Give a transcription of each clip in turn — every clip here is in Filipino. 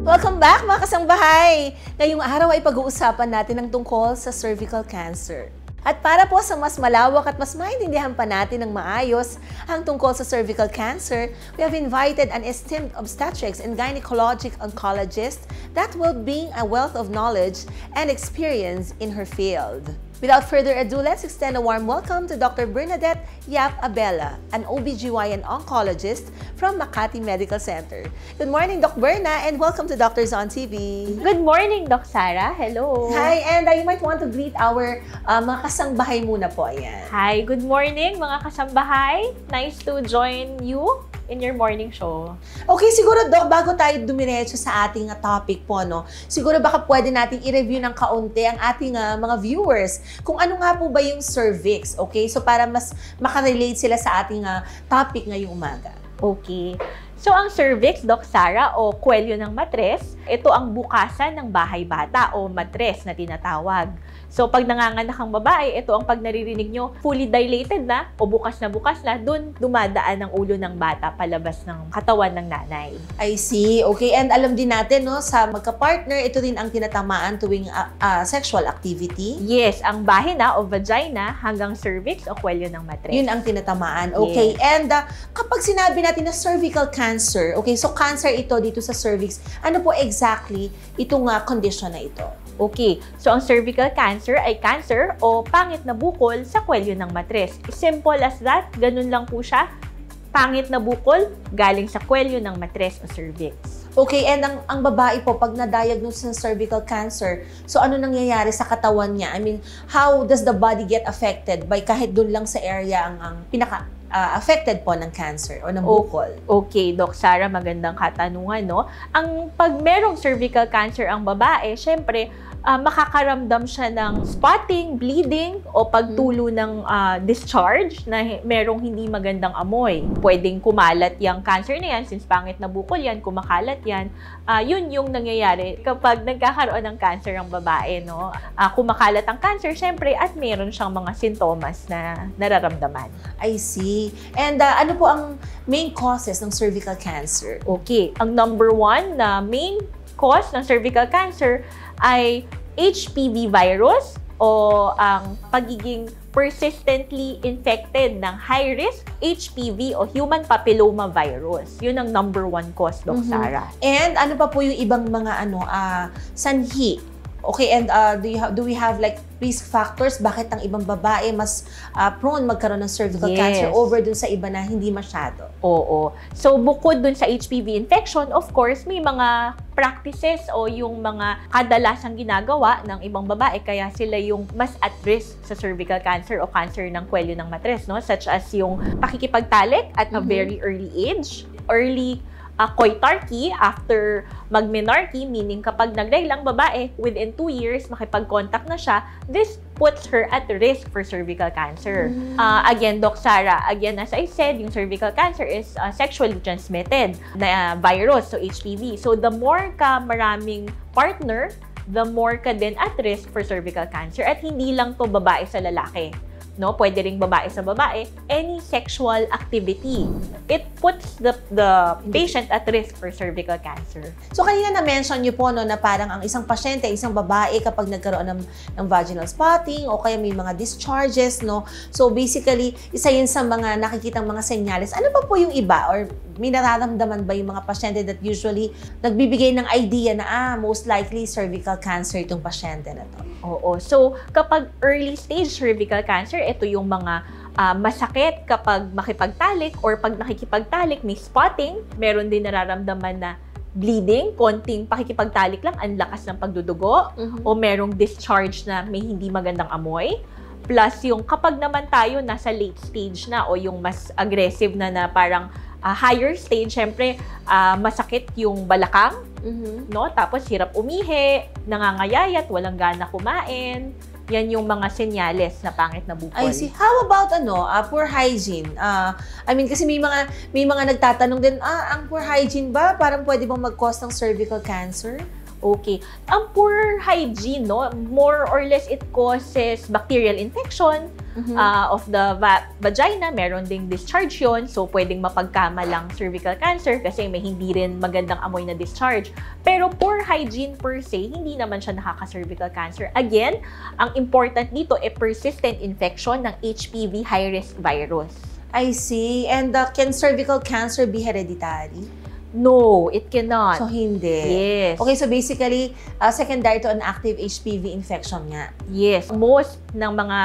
Welcome back mga kasangbahay! Ngayong araw ay pag-uusapan natin ang tungkol sa cervical cancer. At para po sa mas malawak at mas maintindihan pa natin ng maayos ang tungkol sa cervical cancer, we have invited an esteemed obstetrics and gynecologic oncologist that will bring a wealth of knowledge and experience in her field. Without further ado, let's extend a warm welcome to Dr. Bernadette Yap Abella, an OBGYN oncologist from Makati Medical Center. Good morning, Doc Berna, and welcome to Doctors on TV. Good morning, Doc Sara. Hello. Hi, and you might want to greet our mga kasangbahay muna po. Ayan. Hi, good morning mga kasambahay. Nice to join you in your morning show. Okay, siguro Doc, bago tayo dumiretso sa ating topic po, no, siguro baka pwede nating i-review ng kaunti ang ating mga viewers kung ano nga po ba yung cervix, okay? So para mas makarelate sila sa ating topic ngayong umaga. Okay. So ang cervix, Doc Sara, o kwelyo ng matres, ito ang bukasan ng bahay bata o matres na tinatawag. So pag nanganganak ang babae, ito ang pag naririnig nyo, fully dilated na o bukas na, dun dumadaan ang ulo ng bata palabas ng katawan ng nanay. I see. Okay, and alam din natin, no, sa magka-partner, ito rin ang tinatamaan tuwing sexual activity. Yes, ang bahina o vagina hanggang cervix o kwelyo ng matres. Yun ang tinatamaan. Okay, yes. And kapag sinabi natin na cervical cancer, okay, so cancer ito dito sa cervix, ano po exactly itong condition na ito? Okay, so ang cervical cancer ay cancer o pangit na bukol sa kwelyo ng matres. Simple as that, ganun lang po siya. Pangit na bukol galing sa kwelyo ng matres o cervix. Okay, and ang babae po, pag na-diagnose ng cervical cancer, so ano nangyayari sa katawan niya? I mean, how does the body get affected by kahit dun lang sa area ang pinaka affected po ng cancer o ng bukol? Okay, Doc Sara, magandang katanungan, no? Pag merong cervical cancer ang babae, syempre, makakaramdam siya ng spotting, bleeding, o pagtulo ng discharge na merong hindi magandang amoy. Pwedeng kumalat yung cancer na yan, since pangit na bukol yan, kumakalat yan. Yun yung nangyayari kapag nagkakaroon ng cancer ang babae, no? Kumakalat ang cancer, syempre, at meron siyang mga sintomas na nararamdaman. I see. And ano po ang main causes ng cervical cancer? Okay, ang number one na main cause ng cervical cancer ay HPV virus o ang pagiging persistently infected ng high-risk HPV o human papilloma virus. Yun ang number one cause, Doc Sara. And ano pa po yung ibang mga sanhi? Okay, and do we have like risk factors? Bakit ang ibang babae mas prone magkaroon ng cervical cancer over dun sa iba na hindi masyado? Oo. So, bukod dun sa HPV infection, of course, may mga practices o yung mga kadalasang ginagawa ng ibang babae kaya sila yung mas at risk sa cervical cancer o cancer ng kwelyo ng matres, no? Such as yung pakikipagtalik at a very early age, early coitarchy after magmenarche, meaning kapag nagreglang babae, within 2 years, makipag-contact na siya, this puts her at risk for cervical cancer. Again, Doc Sara, again, as I said, yung cervical cancer is sexually transmitted na virus, so HPV. So, the more ka maraming partner, the more ka din at risk for cervical cancer. At hindi lang to babae sa lalaki. No, pwede ring babae sa babae, any sexual activity. It puts the patient at risk for cervical cancer. So kanina na-mention niyo po, no, na parang ang isang pasyente, isang babae kapag nagkaroon ng vaginal spotting o kaya may mga discharges, no. So basically, isa yun sa mga nakikitang mga senyales. Ano pa po yung iba or may nararamdaman ba yung mga pasyente that usually nagbibigay ng idea na most likely cervical cancer itong pasyente na to? Oo. So kapag early stage cervical cancer, ito yung mga masakit kapag makipagtalik or pag nakikipagtalik, may spotting, meron din nararamdaman na bleeding, konting pakikipagtalik lang, ang lakas ng pagdudugo, o merong discharge na may hindi magandang amoy. Plus yung kapag naman tayo nasa late stage na o yung mas aggressive na parang higher stage, syempre masakit yung balakang, no? Tapos hirap umihi, nangangayayat, walang gana kumain. Yan yung mga senyales na pangit na bukol. I see. How about poor hygiene? I mean, kasi may mga nagtatanong din, ang poor hygiene ba parang pwede bang mag-cause ng cervical cancer? Okay. Ang poor hygiene, no, more or less it causes bacterial infection of the vagina. Meron ding discharge yun. So, pwedeng mapagkamalang cervical cancer kasi may hindi rin magandang amoy na discharge. Pero poor hygiene per se, hindi naman siya nakaka-cervical cancer. Again, ang important dito ay persistent infection ng HPV high-risk virus. I see. And can cervical cancer be hereditary? No, it cannot. So, hindi. Yes. Okay, so basically, secondary to an active HPV infection nga. Yes. Most ng mga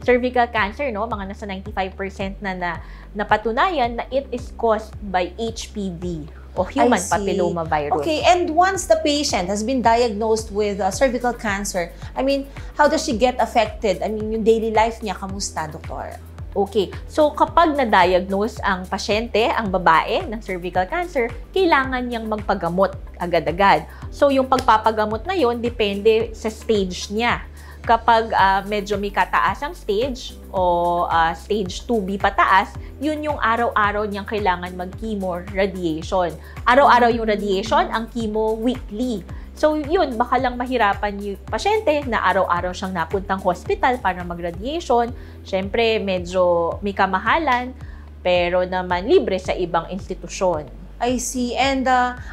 cervical cancer, no, mga nasa 95% na napatunayan na it is caused by HPV o human papilloma virus. Okay, and once the patient has been diagnosed with cervical cancer, I mean, how does she get affected? I mean, yung daily life niya, kamusta, Doktor? Okay. So, kapag na-diagnose ang pasyente, ang babae ng cervical cancer, kailangan niyang magpagamot agad-agad. So, yung pagpapagamot na yon depende sa stage niya. Kapag medyo may kataasang stage o stage 2B pataas, yun yung araw-araw niyang kailangan mag-chemo radiation. Araw-araw yung radiation, ang chemo weekly. So, yun, baka lang mahirapan yung pasyente na araw-araw siyang napuntang hospital para mag-radiation. Siyempre, medyo may kamahalan, pero naman libre sa ibang institusyon. I see. And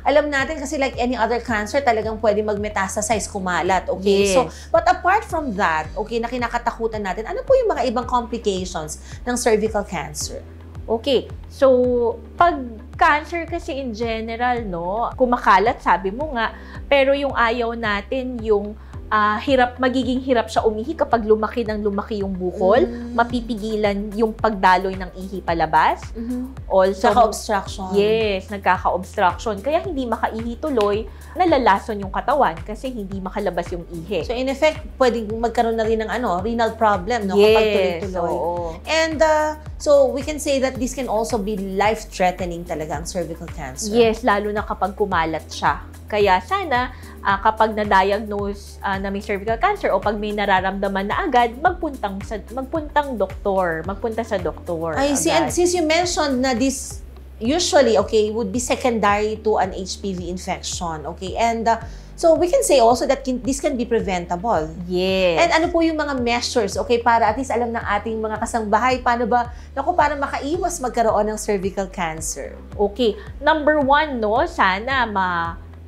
alam natin kasi like any other cancer, talagang pwede mag-metastasize, kumalat. Okay? Yes. So, but apart from that, okay, na kinakatakutan natin, ano po yung mga ibang complications ng cervical cancer? Okay. So, pag cancer kasi in general, no, kumakalat, sabi mo nga, pero yung ayaw natin, yung magiging hirap siya umihi kapag lumaki yung bukol, mapipigilan yung pagdaloy ng ihi palabas. Also, nagkaka-obstruction. Yes, nagkaka-obstruction. Kaya hindi makaihi tuloy, nalalason yung katawan kasi hindi makalabas yung ihi. So, in effect, pwedeng magkaroon na rin ng renal problem, no? Yes, kapag tuloy-tuloy. Oo. And so, we can say that this can also be life-threatening talaga ang cervical cancer. Yes, lalo na kapag kumalat siya. Kaya sana, kapag na-diagnose na may cervical cancer o pag may nararamdaman na agad, magpunta sa doktor. I see. And since you mentioned na this usually, okay, would be secondary to an HPV infection, okay? And so we can say also that this can be preventable. Yes. And ano po yung mga measures, okay, para at least alam ng ating mga kasangbahay, para makaiwas magkaroon ng cervical cancer? Okay. Number 1, no, sana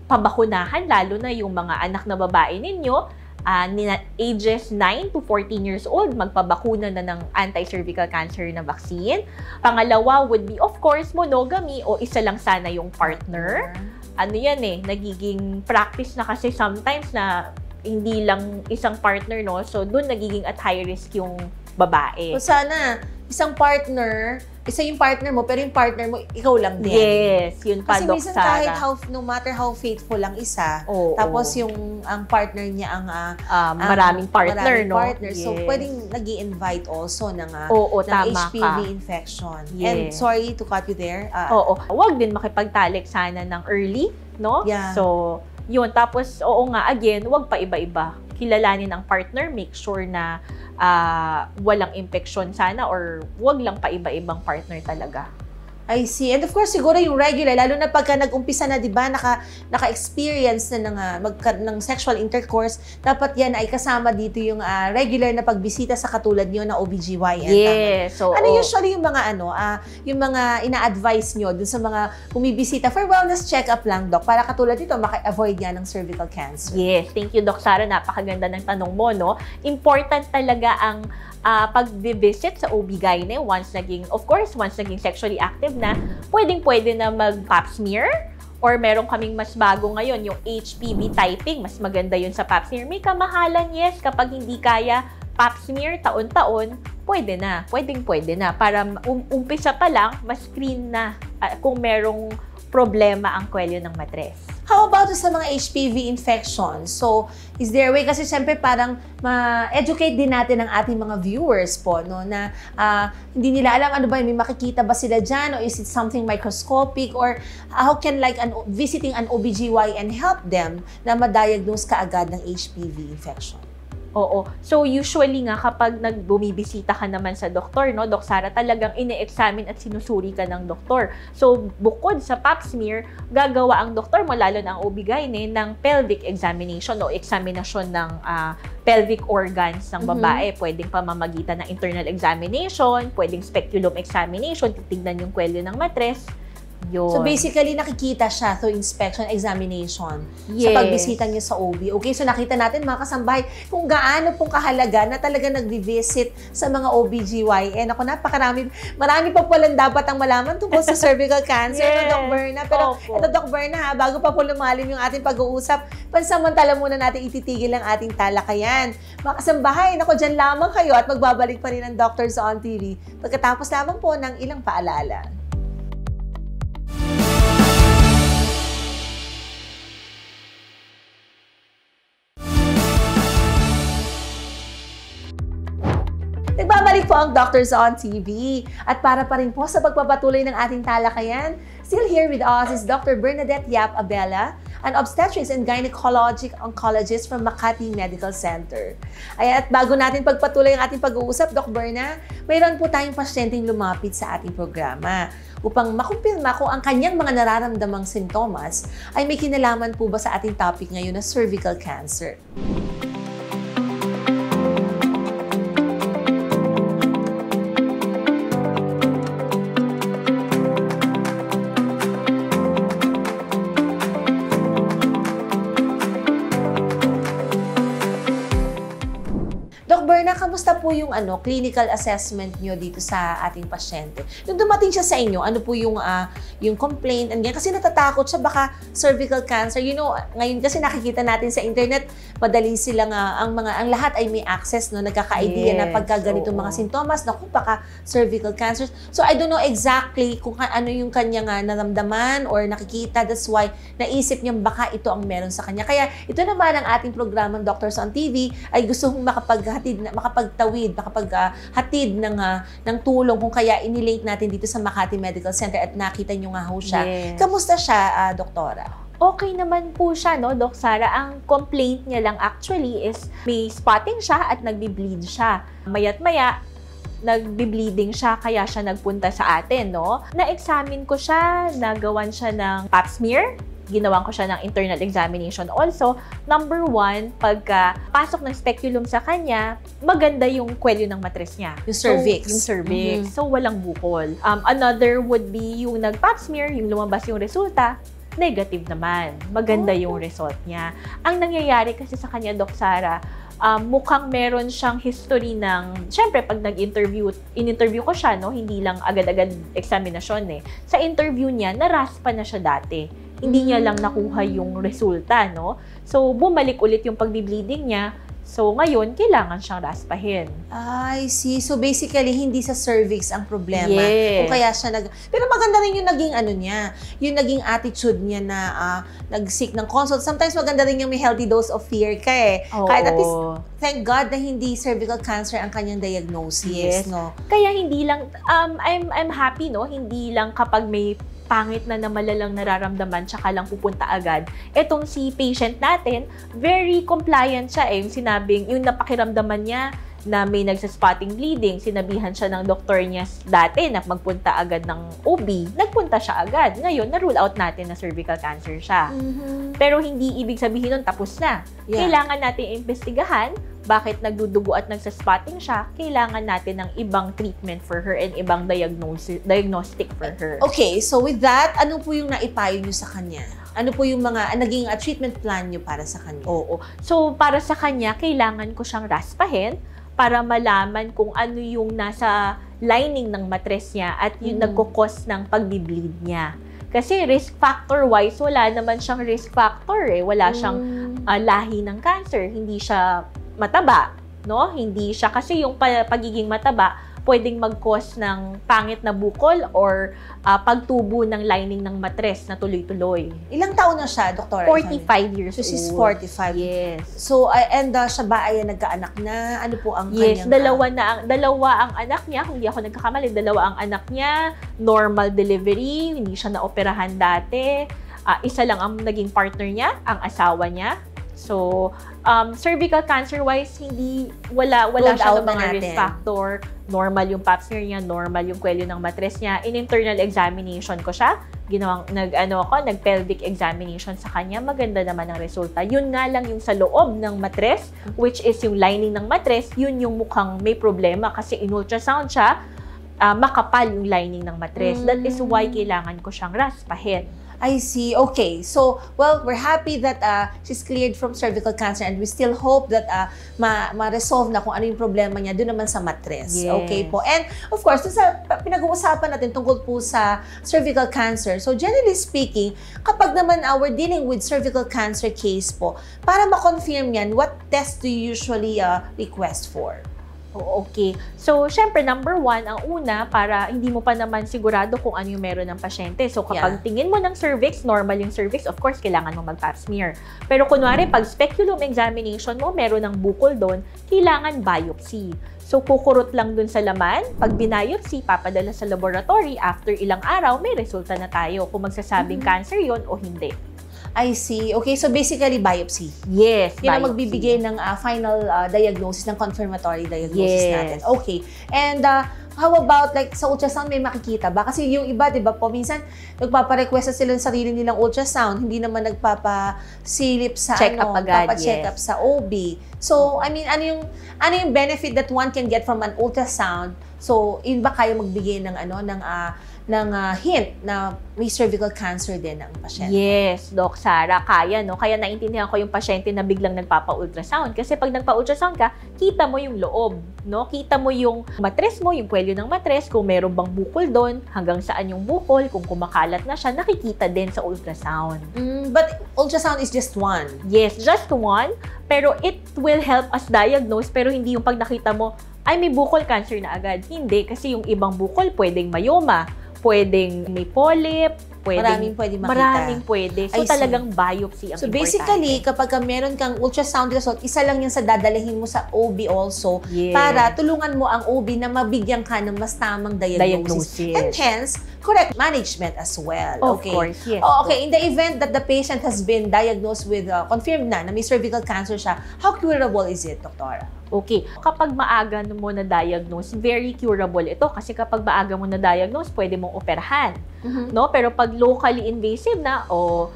pabakunahan, lalo na yung mga anak na babae ninyo, ages 9 to 14 years old, magpabakuna na ng anti-cervical cancer na vaccine. Pangalawa would be, of course, monogamy o isa lang sana yung partner. Ano yan nagiging practice na kasi sometimes na hindi lang isang partner, no? So, dun nagiging at high risk yung babae. So, sana, isa yung partner mo, pero yung partner mo, ikaw lang din. Yes, yun pa, Kasi Doc minsan Sara. kahit no matter how faithful lang isa, Oo. tapos ang partner niya maraming partner, no? Partner. So, Yes. pwedeng nag-i-invite also ng tama HPV ka. infection. Yes. And sorry to cut you there. Oo. Huwag din makipagtalik sana ng early, no? Yeah. So, yun. Tapos, oo nga, again, huwag pa iba-iba. Kilalanin ang partner, make sure na walang infection sana or huwag lang pa iba-ibang partner talaga. I see. And of course, siguro yung regular, lalo na pagka nag-umpisa na, di ba, naka-experience na ng sexual intercourse, dapat yan ay kasama dito yung regular na pagbisita sa katulad niyo na OBGYN. Yes. So, ano usually yung mga yung mga ina-advise nyo dun sa mga bumibisita for wellness check-up lang, Doc, para katulad dito, maka-avoid nga ng cervical cancer? Yes. Thank you, Doc Sara. Napakaganda ng tanong mo, no? Important talaga ang pag-visit sa OB-GYN once naging sexually active na, pwede na mag-pap smear or meron kaming mas bago ngayon, yung HPV typing. Mas maganda yun sa pap smear. May kamahalan, yes. Kapag hindi kaya pap smear taon-taon, pwede na. Pwede na. Para umpisa pa lang, mas-screen na kung merong problema ang kwelyo ng matres. How about sa mga HPV infections? So, is there a way, kasi siyempre parang ma-educate din natin ang ating mga viewers po, no, na hindi nila alam ano ba, may makikita ba sila dyan, or is it something microscopic, or how can visiting an OBGYN help them na ma-diagnose kaagad ng HPV infection? Oo. So, usually nga kapag bumisita ka naman sa doktor, no, Doc Sara, talagang ine-examine at sinusuri ka ng doktor. So, bukod sa pap smear, gagawa ang doktor mo, lalo na ang OB-GYN, ng pelvic examination o examinasyon ng pelvic organs ng babae. Pwedeng pamamagitan ng internal examination, pwedeng speculum examination, titignan yung kwelyo ng matres. Yun. So basically, nakikita siya through inspection, examination Yes. sa pagbisita niya sa OB. Okay, so nakita natin mga kasambahay kung gaano pong kahalaga na talaga nag-visit sa mga OB-GYN. Ako, marami pa po lang dapat ang malaman tungkol sa cervical cancer, Yes. no, Doc Berna. Pero ito, Doc Berna, ha, bago pa po lumalim yung ating pag-uusap, pansamantala muna natin ititigil ang ating talakayan. Mga kasambahay, ako, dyan lamang kayo at magbabalik pa rin ang Doctors on TV pagkatapos lamang po ng ilang paalala. Nagbabalik po ang Doctors on TV. At para pa rin po sa pagpapatuloy ng ating talakayan, still here with us is Dr. Bernadette Yap Abella, an obstetrics and gynecologic oncologist from Makati Medical Center. Ay, at bago natin pagpatuloy ang ating pag-uusap, Doc Berna, mayroon po tayong pasyenteng lumapit sa ating programa upang makumpirma kung ang kanyang mga nararamdamang sintomas ay may kinalaman po ba sa ating topic ngayon na cervical cancer. Kamusta po yung clinical assessment nyo dito sa ating pasyente? Nung dumating siya sa inyo, ano po yung complaint? And kasi natatakot siya baka cervical cancer. You know, ngayon kasi nakikita natin sa internet, madali silang ang lahat ay may access, no, nagkaka-idea na pagka ganitong mga sintomas, naku, baka cervical cancer. So I don't know exactly kung ano yung kanyang naramdaman or nakikita. That's why naisip niya baka ito ang meron sa kanya. Kaya ito naman ang ating programang Doctors on TV ay gusto kong makapaghatid ng tulong kung kaya inilink natin dito sa Makati Medical Center at nakita nyo nga ho siya. Yes. Kamusta siya, Doktora? Okay naman po siya, no, Doc Sara. Ang complaint niya lang actually is may spotting siya at nagbi-bleed siya. Maya't maya, nagbi-bleeding siya, kaya siya nagpunta sa atin, no? Na-examine ko siya, nagawan siya ng pap smear, ginawan ko siya ng internal examination also. Number 1, pagka pasok ng speculum sa kanya, maganda yung kwelyo ng matres niya. Yung cervix. So, yung cervix. So, walang bukol. Another would be yung nag-pap smear, yung lumabas yung resulta, negative naman. Maganda yung result niya. Ang nangyayari kasi sa kanya, Doc Sara, mukhang meron siyang history ng, syempre, pag in-interview ko siya, no, hindi lang agad-agad examinasyon eh. Sa interview niya, naraspa na siya dati. Hindi niya lang nakuha yung resulta, no? So, bumalik ulit yung pagbi-bleeding niya. So, ngayon, kailangan siyang raspahin. I see. So, basically, hindi sa cervix ang problema. Yes. Kung kaya siya Pero maganda rin yung naging yung naging attitude niya na nag-seek ng consult. Sometimes maganda rin yung may healthy dose of fear ka eh. Oo. Kahit at least, thank God na hindi cervical cancer ang kanyang diagnosis, no? Kaya hindi lang, I'm happy, no? Hindi lang kapag may pangit na malalang nararamdaman, tsaka lang pupunta agad. Etong si patient natin, very compliant siya eh. Yung sinabing, yung napakiramdaman niya na may nagsaspotting bleeding, sinabihan siya ng doktor niya dati na magpunta agad ng OB, nagpunta siya agad. Ngayon, na-rule out natin na cervical cancer siya. Pero hindi ibig sabihin nun tapos na. Yeah. Kailangan natin imbestigahan bakit nagdudugo at nagsaspotting siya, kailangan natin ng ibang treatment for her and ibang diagnostic for her. Okay, so with that, ano po yung naipayo nyo sa kanya? Ano po yung mga naging treatment plan nyo para sa kanya? Oo. So, para sa kanya, kailangan ko siyang raspahin para malaman kung ano yung nasa lining ng matres niya at yung nagkukos ng pagbi-bleed niya. Kasi risk factor-wise, wala naman siyang risk factor eh. Wala siyang lahi ng cancer. Hindi siya mataba, no? Hindi siya, kasi yung pagiging mataba, pwedeng mag-cause ng pangit na bukol or pagtubo ng lining ng matres na tuloy-tuloy. Ilang taon na siya, Doktora? 45 years old. So, she's 45. Yes. So, and siya ba ay nagkaanak na? Ano po ang kanyang... Yes, dalawa ang anak niya. Kung di ako nagkakamali, dalawa ang anak niya. Normal delivery. Hindi siya naoperahan dati. Isa lang ang naging partner niya, ang asawa niya. So, cervical cancer-wise, wala Ruled siya out ng na mga natin. risk factor. Normal yung pap smear niya, normal yung kwelyo ng matres niya. In internal examination ko siya, nag-pelvic examination sa kanya, maganda naman ang resulta. Yun nga lang yung sa loob ng matres, which is yung lining ng matres, yun yung mukhang may problema kasi in ultrasound siya, makapal yung lining ng matres. That is why kailangan ko siyang raspahin. I see. Okay. So, well, we're happy that she's cleared from cervical cancer and we still hope that ma-resolve na kung ano yung problema niya doon naman sa matres. Yes. Okay po. And of course, sa pinag-uusapan natin tungkol po sa cervical cancer. So, generally speaking, kapag naman we're dealing with cervical cancer case po, para ma-confirm yan, what test do you usually request for? Okay. So, syempre, number 1, ang una, para hindi mo pa naman sigurado kung ano yung meron ng pasyente. So, kapag tingin mo ng cervix, normal yung cervix, of course, kailangan mo mag-pap smear. Pero kunwari, pag speculum examination mo, meron ng bukol doon, kailangan biopsy. So, kukurot lang dun sa laman. Pag biopsy, papadala sa laboratory. After ilang araw, may resulta na tayo kung magsasabing cancer yon o hindi. I see. Okay, so basically biopsy. Yes, Yan ang magbibigay ng final diagnosis, ng confirmatory diagnosis natin. Okay. And how about like sa ultrasound may makikita ba? Kasi yung iba, 'di ba po, minsan nagpapa-request sila ng sarili nilang ultrasound, hindi naman nagpapa-silip sa check-up agad, check-up sa OB. So, I mean, ano yung benefit that one can get from an ultrasound? So, yun ba kaya magbigay ng hint na may cervical cancer din ang pasyente? Yes, Doc Sara, kaya, no? Kaya naintindihan ko yung pasyente na biglang nagpapa-ultrasound. Kasi pag nagpa-ultrasound ka, kita mo yung loob, no? Kita mo yung matres mo, yung kwelyo ng matres, kung meron bang bukol doon, hanggang saan yung bukol, kung kumakalat na siya, nakikita din sa ultrasound. But ultrasound is just one? Yes, just one. Pero it will help us diagnose, pero hindi yung pag nakita mo, ay may bukol cancer na agad. Hindi, kasi yung ibang bukol, pwedeng myoma, pwedeng may polyp, maraming pwede makita. Maraming pwede. So, talagang biopsy ang importante. So, importante. basically, kapag meron kang ultrasound result, isa lang yan sa dadalahin mo sa OB also para tulungan mo ang OB na mabigyan ka ng mas tamang diagnosis. And hence, correct management as well. Of course, yes. Okay, in the event that the patient has been diagnosed with, confirmed na may cervical cancer siya, how curable is it, Doktora? Okay. Kapag maaga mo na-diagnose, very curable ito. Kasi kapag maaga mo na-diagnose, pwede mong operahan. No? Pero pag locally invasive na o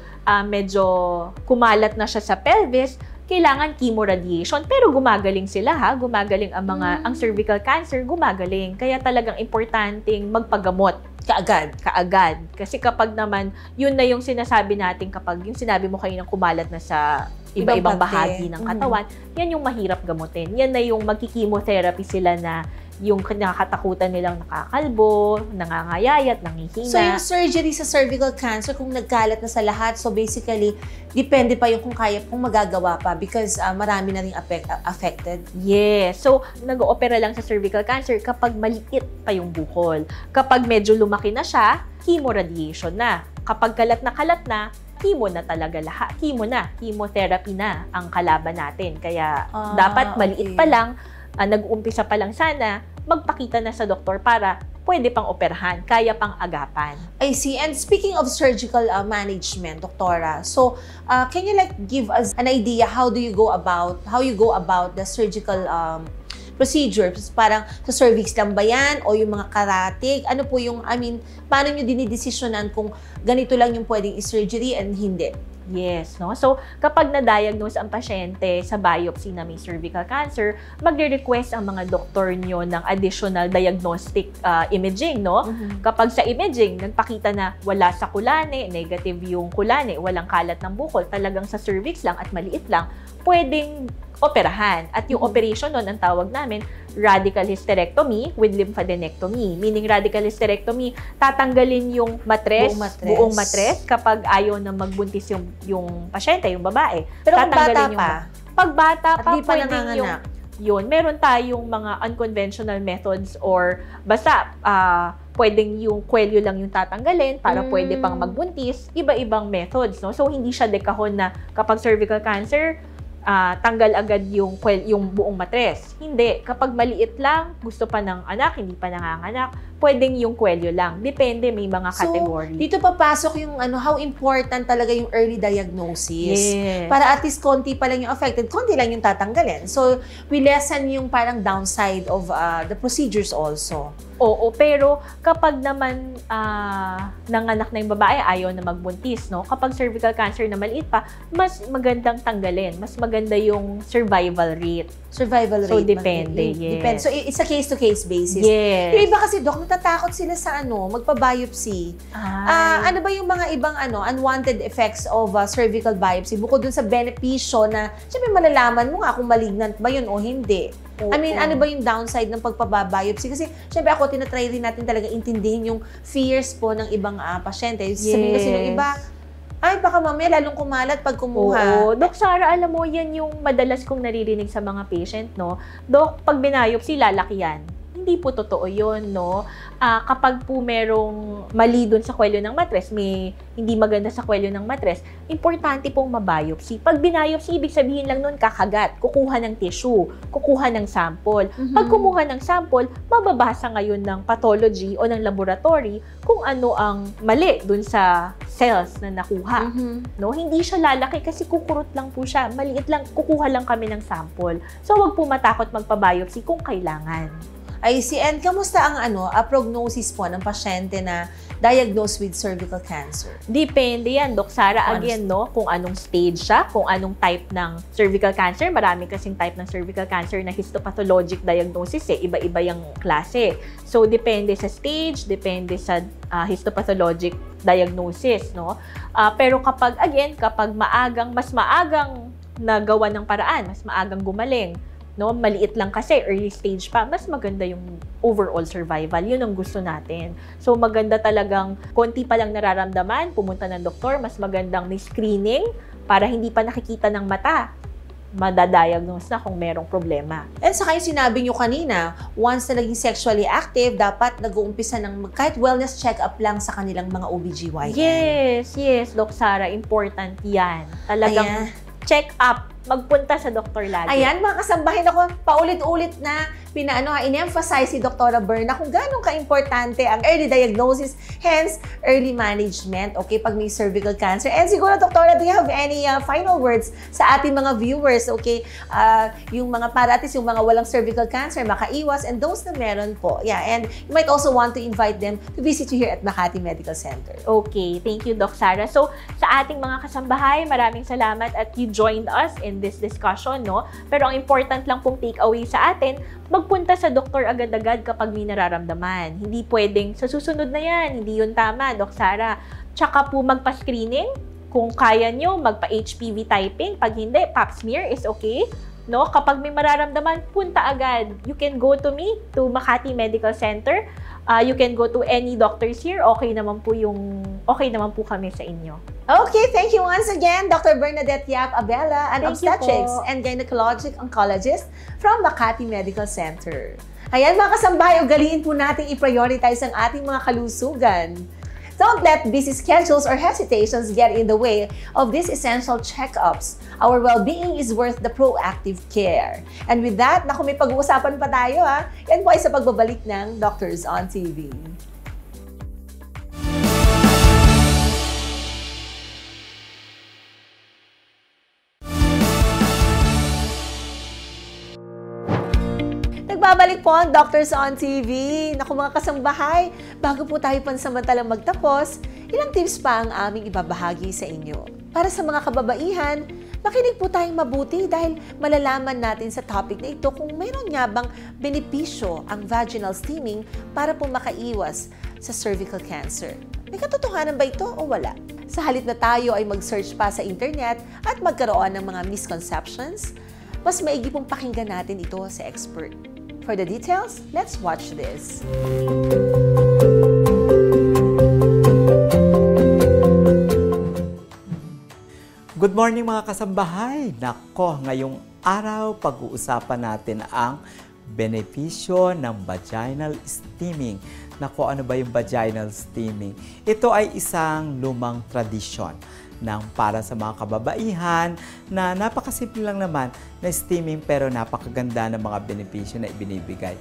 medyo kumalat na siya sa pelvis, kailangan chemoradiation. Pero gumagaling sila, ha? Gumagaling ang cervical cancer, gumagaling. Kaya talagang importanteng magpagamot. Kaagad. Kasi kapag naman, yun na yung sinasabi natin kapag yung sinabi mo kayo ng kumalat na sa iba-ibang bahagi ng katawan, yan yung mahirap gamutin. Yan na yung magki-chemotherapy sila na yung nakakatakutan nilang nakakalbo, nangangayayat, nangihina. So, yung surgery sa cervical cancer, kung nagkalat na sa lahat, so basically, depende pa yung kung magagawa pa because marami na rin affected. Yes. So, nag-oopera lang sa cervical cancer kapag maliit pa yung bukol. Kapag medyo lumaki na siya, chemoradiation na. Kapag kalat na, chemo na talaga lahat. Chemotherapy na ang kalaban natin. Kaya, dapat maliit pa lang, nag-uumpisa pa lang sana, magpakita na sa doktor para pwede pang operahan, kaya pang agapan. I see. And speaking of surgical management, Doktora, so can you give us an idea how you go about the surgical procedures? Parang sa cervix lang ba yan o yung mga karatig? Ano po yung, paano nyo dinidesisyonan kung ganito lang yung pwedeng i-surgery and hindi? Yes, no? So, kapag na-diagnose ang pasyente sa biopsy na may cervical cancer, magre-request ang mga doktor nyo ng additional diagnostic imaging, no? Kapag sa imaging, nagpakita na wala sa kulane, negative yung kulane, walang kalat ng bukol, talagang sa cervix lang at maliit lang, pwedeng operahan. At yung operation nun, ang tawag namin, radical hysterectomy with lymphadenectomy. Meaning radical hysterectomy, tatanggalin yung buong matres kapag ayaw na magbuntis yung pasyente, yung babae. Pero kung bata pa? Pag bata pa, di pa nanganganak. Yun, meron tayong mga unconventional methods or basta pwedeng yung kwelyo lang yung tatanggalin para pwede pang magbuntis. Iba-ibang methods, no? So, hindi siya dekahon na kapag cervical cancer, tanggal agad yung buong matres. Hindi. Kapag maliit lang, gusto pa ng anak, hindi pa nanganganak, pwedeng yung kwelyo lang. Depende, may mga category. So, dito papasok yung how important talaga yung early diagnosis. Yes. Para at least konti pa lang yung affected, konti lang yung tatanggalin. So, we lessen yung parang downside of the procedures also. Oo, pero kapag naman nanganak na yung babae, ayaw na magbuntis, no? Kapag cervical cancer na maliit pa, mas magandang tanggalin. Mas maganda yung survival rate. Survival rate. So, depende, yes. Depende. So, it's a case-to-case basis. Yes. Yung iba kasi, Doc, natatakot sila sa magpa-biopsy. Ano ba yung mga ibang unwanted effects of cervical biopsy? Bukod dun sa benepisyo na, syempre malalaman mo nga kung malignant ba yun o hindi. I mean, ano ba yung downside ng pagpapabiopsy? Kasi, syempre ako, tinatry rin natin talaga intindihin yung fears po ng ibang pasyente. Sabihin kasi ng iba, ay, baka mamaya lalong kumalat pag kumuha. Oo. Doc Sara, alam mo, yan yung madalas kong naririnig sa mga patient, no? Doc, pag binayopsy, lalaki yan. Hindi po totoo yun, no? Kapag po merong mali dun sa kwelyo ng matres, may hindi maganda sa kwelyo ng matres, importante pong mabiopsy. Pag binayopsy, ibig sabihin lang nun kakagat, kukuha ng tissue, kukuha ng sample. Pag kumuha ng sample, mababasa ngayon ng pathology o ng laboratory kung ano ang mali dun sa cells na nakuha. No? Hindi siya lalaki kasi kukurot lang po siya. Maliit lang, kukuha lang kami ng sample. So, wag po matakot magpa-biopsy kung kailangan. I see. And kamusta ang prognosis po ng pasyente na diagnosed with cervical cancer? Depende yan, Doc Sara. Again, no, kung anong stage siya, kung anong type ng cervical cancer. Marami kasing type ng cervical cancer na histopathologic diagnosis Iba-iba yung klase. So, depende sa stage, depende sa histopathologic diagnosis, no? Pero kapag mas maagang nagawa ng paraan, mas maagang gumaling, no, maliit lang kasi, early stage pa, mas maganda yung overall survival. Yun ang gusto natin. So, maganda talagang konti pa lang nararamdaman, pumunta ng doktor, mas magandang may screening para hindi pa nakikita ng mata, madadiagnose na kung merong problema. And saka yung sinabi nyo kanina, once na naging sexually active, dapat nag-uumpisa ng kahit wellness check-up lang sa kanilang mga OBGYN. Yes, Doc Sara, important yan. Talagang check-up, magpunta sa doktor lagi. Ayan, mga kasambahin ako, paulit-ulit na in-emphasize si Dr. Berna kung gano'ng ka-importante ang early diagnosis, hence early management, okay, pag may cervical cancer. And siguro, Dr. do you have any final words sa ating mga viewers, okay? Yung mga paratis, yung mga walang cervical cancer, makaiwas, and those na meron po. Yeah, and you might also want to invite them to visit you here at Makati Medical Center. Okay, thank you, Doc Sara. So, sa ating mga kasambahay, maraming salamat at you joined us in this discussion, no? Pero ang important lang pong take away sa atin, magpunta sa doktor agad-agad kapag may nararamdaman. Hindi pwedeng sa susunod na yan, hindi yun tama, Doc Sara. Tsaka po magpa-screening, kung kaya nyo, magpa-HPV typing. Pag hindi, pap smear is okay. No? Kapag may mararamdaman, punta agad. You can go to me, to Makati Medical Center. You can go to any doctors here. Okay naman po kami sa inyo. Okay, thank you once again, Dr. Bernadette Yap Abella, an obstetrics and gynecologic oncologist from Makati Medical Center. Ayan mga kasambahay, ugaliin po natin i-prioritize ang ating mga kalusugan. Don't let busy schedules or hesitations get in the way of these essential checkups. Our well-being is worth the proactive care. And with that, naku, may pag-uusapan pa tayo ha. Yan po ay sa pagbabalik ng Doctors on TV. Nagbabalik po ang Doctors on TV. Naku mga kasambahay, bago po tayo pansamantalang magtapos, ilang tips pa ang aming ibabahagi sa inyo. Para sa mga kababaihan, makinig po tayong mabuti dahil malalaman natin sa topic na ito kung mayroon nga bang benepisyo ang vaginal steaming para po makaiwas sa cervical cancer. May katotohanan ba ito o wala? Sa halip na tayo ay mag-search pa sa internet at magkaroon ng mga misconceptions, mas maigi pong pakinggan natin ito sa expert. For the details, let's watch this. Good morning mga kasambahay! Nako, ngayong araw pag-uusapan natin ang benepisyo ng vaginal steaming. Nako, ano ba yung vaginal steaming? Ito ay isang lumang tradisyon para sa mga kababaihan na napakasimple lang naman na steaming pero napakaganda ng mga benepisyo na ibinibigay.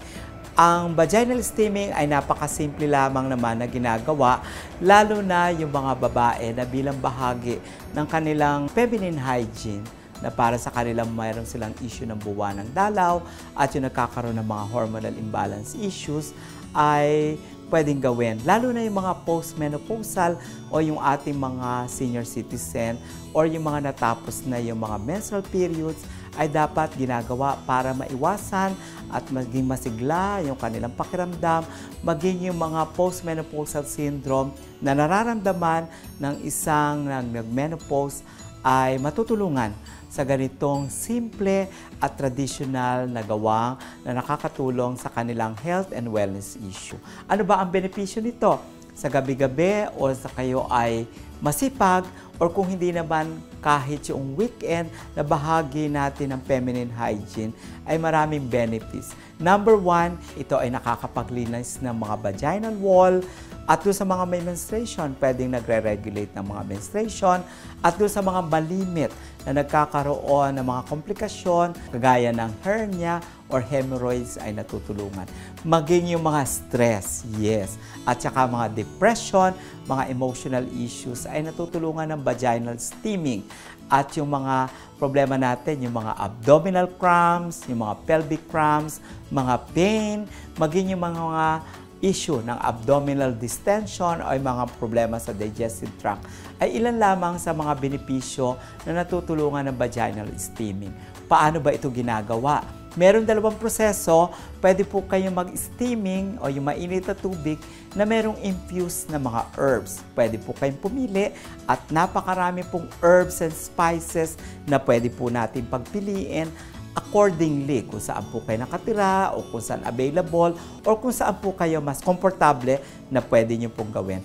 Ang vaginal steaming ay napakasimple lamang naman na ginagawa, lalo na yung mga babae na bilang bahagi ng kanilang feminine hygiene, na para sa kanilang mayroon silang issue ng buwan ng dalaw at yung nagkakaroon ng mga hormonal imbalance issues, ay pwedeng gawin. Lalo na yung mga postmenopausal o yung ating mga senior citizen or yung mga natapos na yung mga menstrual periods, ay dapat ginagawa para maiwasan at maging masigla yung kanilang pakiramdam, maging yung mga postmenopausal syndrome na nararamdaman ng isang nag-menopause ay matutulungan sa ganitong simple at traditional na gawang na nakakatulong sa kanilang health and wellness issue. Ano ba ang benepisyo nito? Sa gabi-gabi o sa kayo ay masipag, or kung hindi naman kahit yung weekend na bahagi natin ng feminine hygiene, ay maraming benefits. Number 1, ito ay nakakapaglinis ng mga vaginal wall, at doon sa mga may menstruation, pwedeng nagre-regulate ng mga menstruation, at doon sa mga malimit na nagkakaroon ng mga komplikasyon, kagaya ng hernia or hemorrhoids, ay natutulungan. Maging yung mga stress, yes, at saka mga depression, mga emotional issues, ay natutulungan ng vaginal steaming. At yung mga problema natin, yung mga abdominal cramps, yung mga pelvic cramps, mga pain, maging yung mga issue ng abdominal distension o mga problema sa digestive tract, ay ilan lamang sa mga benepisyo na natutulungan ng vaginal steaming. Paano ba ito ginagawa? Meron dalawang proseso. Pwede po kayong mag-steaming o yung mainit na tubig na merong infused na mga herbs. Pwede po kayong pumili at napakarami pong herbs and spices na pwede po natin pagpiliin accordingly kung saan po kayo nakatira o kung saan available or kung saan po kayo mas komportable na pwede nyo pong gawin.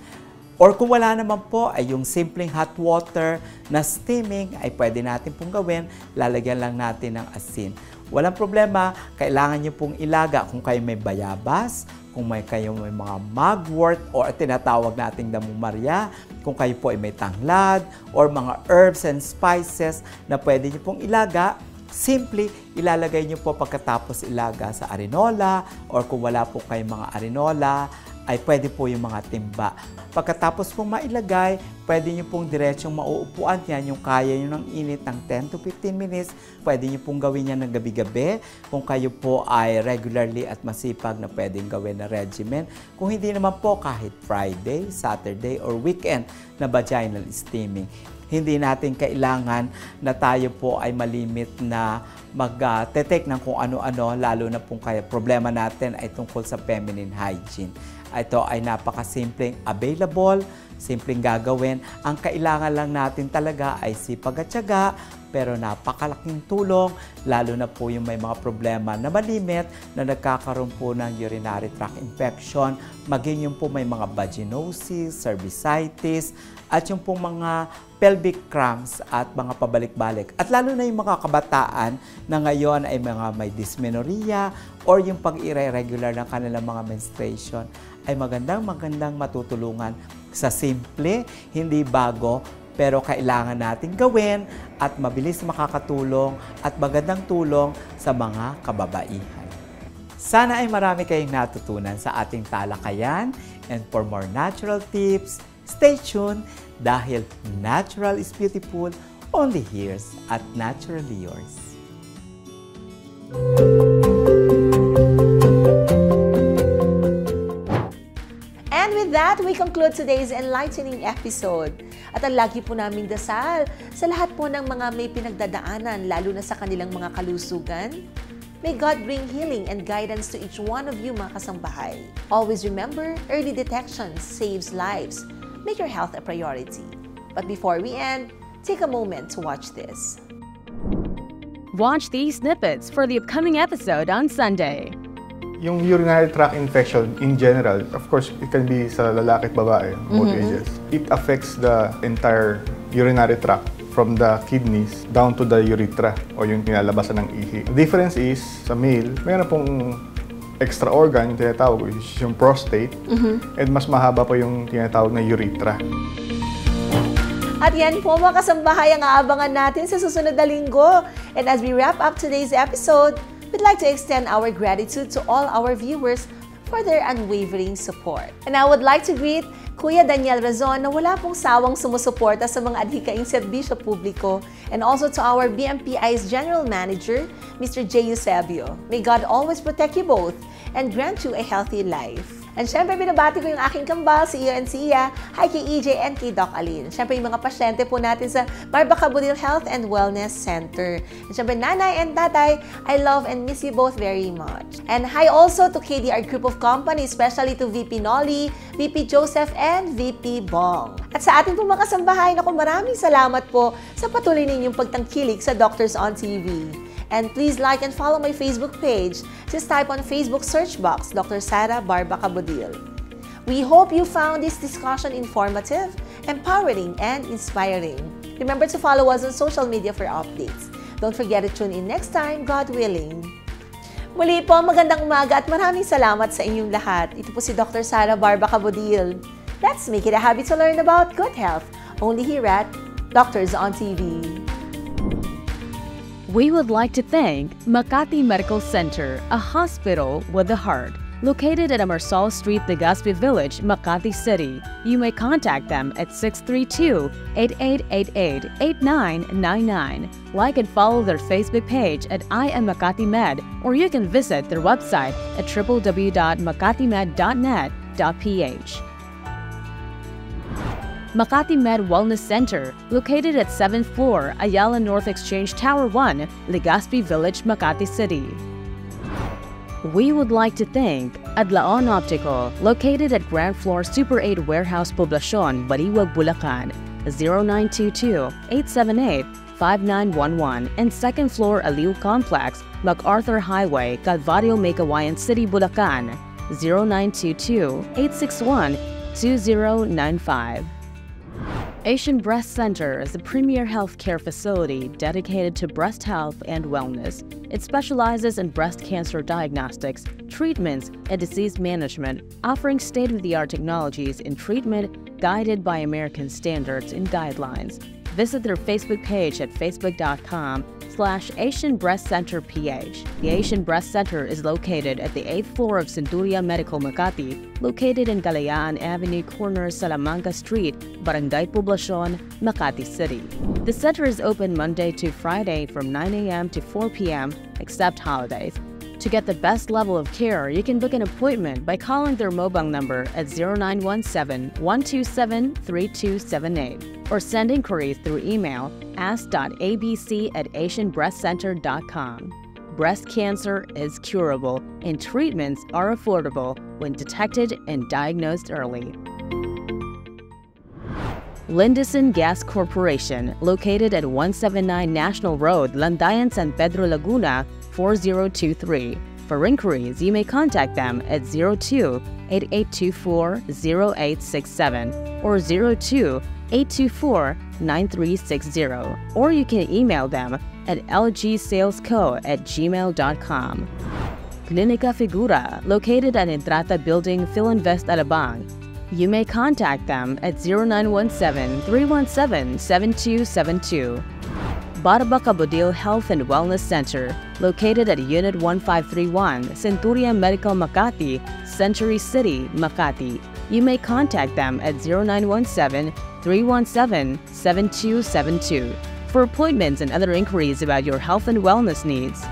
Or kung wala naman po ay yung simpleng hot water na steaming ay pwede natin pong gawin, lalagyan lang natin ng asin. Walang problema, kailangan nyo pong ilaga kung kayo may bayabas, kung kayo may mga mugwort o tinatawag nating damong Maria, kung kayo po ay may tanglad or mga herbs and spices na pwede nyo pong ilaga. Simply, ilalagay nyo po pagkatapos ilaga sa arenola, or kung wala po kayong mga arenola, ay pwede po yung mga timba. Pagkatapos pong mailagay, pwede nyo pong diretsyong mauupuan yan, yung kaya nyo ng init ng 10 to 15 minutes. Pwede nyo pong gawin yan ng gabi-gabi kung kayo po ay regularly at masipag na pwedeng gawin na regimen. Kung hindi naman po, kahit Friday, Saturday, or weekend na vaginal steaming. Hindi natin kailangan na tayo po ay malimit na mag-detect ng kung ano-ano, lalo na kung kaya problema natin ay tungkol sa feminine hygiene. Ito ay napakasimpleng available, simpleng gagawin. Ang kailangan lang natin talaga ay sipag at tiyaga, pero napakalaking tulong, lalo na po yung may mga problema na malimit na nagkakaroon po ng urinary tract infection, maging yung po may mga vaginosis, cervicitis, at yung po mga pelvic cramps at mga pabalik-balik. At lalo na yung mga kabataan na ngayon ay mga may dysmenorrhea or yung pag-irregular ng kanilang mga menstruation, ay magandang matutulungan sa simple, hindi bago, pero kailangan natin gawin at mabilis makakatulong at magandang tulong sa mga kababaihan. Sana ay marami kayong natutunan sa ating talakayan, and for more natural tips, stay tuned dahil natural is beautiful only here at Naturally Yours. And with that, we conclude today's enlightening episode. At ang lagi po naming dasal sa lahat po ng mga may pinagdadaanan, lalo na sa kanilang mga kalusugan. May God bring healing and guidance to each one of you, mga kasambahay. Always remember, early detection saves lives. Make your health a priority. But before we end, take a moment to watch this. Watch these snippets for the upcoming episode on Sunday. Yung urinary tract infection in general, of course, it can be sa lalaki at babae, both ages. It affects the entire urinary tract from the kidneys down to the urethra o yung kinalabasan ng ihi. The difference is, sa male, mayroon pong extra organ, yung tinatawag, yung prostate, and mas mahaba pa yung tinatawag na urethra. At yan po mga kasambahay ang aabangan natin sa susunod na linggo. And as we wrap up today's episode, we'd like to extend our gratitude to all our viewers for their unwavering support. And I would like to greet Kuya Daniel Razon na wala pong sawang sumusuporta sa mga adhikaing serbisyo publiko, and also to our BMPI's General Manager, Mr. J. Eusebio. May God always protect you both and grant you a healthy life. And syempre, binabati ko yung aking kambal, si Iyo and si Iya. Hi kay EJ and kay Doc Aline. Syempre, yung mga pasyente po natin sa Barbaca Budil Health and Wellness Center. And syempre, nanay and tatay, I love and miss you both very much. And hi also to KDR Group of Companies, especially to VP Nolly, VP Joseph, and VP Bong. At sa ating po mga kasambahay, naku, maraming salamat po sa patuloy ninyong pagtangkilik sa Doctors on TV. And please like and follow my Facebook page. Just type on Facebook search box, Dr. Sara Barbaca Budil. We hope you found this discussion informative, empowering, and inspiring. Remember to follow us on social media for updates. Don't forget to tune in next time, God willing. Muli po, magandang umaga at maraming salamat sa inyong lahat. Ito po si Dr. Sara Barbaca Budil. Let's make it a habit to learn about good health, only here at Doctors on TV. We would like to thank Makati Medical Center, a hospital with a heart, located at Amarsal Street, Legazpi Village, Makati City. You may contact them at 632-8888-8999. Like and follow their Facebook page at I Am Makati Med, or you can visit their website at www.makatimed.net.ph. Makati Med Wellness Center, located at 7th floor, Ayala North Exchange Tower 1, Legazpi Village, Makati City. We would like to thank Adlaon Optical, located at ground floor Super 8 Warehouse Poblacion, Bariwag, Bulacan, 0922-878-5911, and second floor Aliw Complex, MacArthur Highway, Calvario, Meycauayan City, Bulacan, 0922-861-2095. Asian Breast Center is a premier healthcare facility dedicated to breast health and wellness. It specializes in breast cancer diagnostics, treatments, and disease management, offering state-of-the-art technologies in treatment guided by American standards and guidelines. Visit their Facebook page at facebook.com/Asian Breast Center PH. The Asian Breast Center is located at the 8th floor of Centuria Medical Makati, located in Kalayaan Avenue, corner Salamanca Street, Barangay Poblacion, Makati City. The center is open Monday to Friday from 9 a.m. to 4 p.m. except holidays. To get the best level of care, you can book an appointment by calling their mobile number at 0917-127-3278 or send inquiries through email ask.abc@asianbreastcenter.com. Breast cancer is curable and treatments are affordable when detected and diagnosed early. Lindison Gas Corporation, located at 179 National Road, Landayan, San Pedro, Laguna, 4023. For inquiries, you may contact them at 02-8824-0867 or 02-824-9360, or you can email them at lgsalesco@gmail.com. Clinica Figura, located at Entrata Building, Philinvest, Alabang. You may contact them at 0917-317-7272. Barbaca Budil Health and Wellness Center, located at Unit 1531, Centuria Medical Makati, Century City, Makati. You may contact them at 0917-317-7272 for appointments and other inquiries about your health and wellness needs.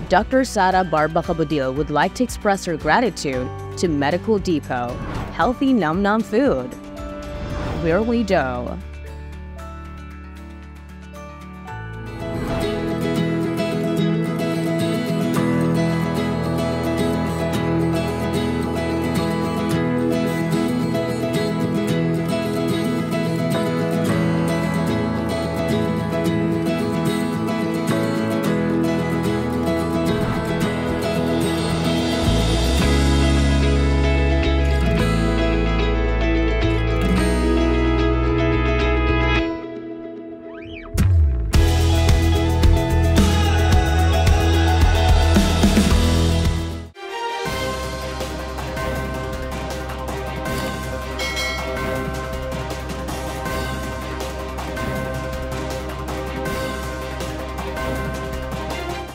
Dr. Sara Barbaca Budil would like to express her gratitude to Medical Depot, healthy num-num food. Where we do.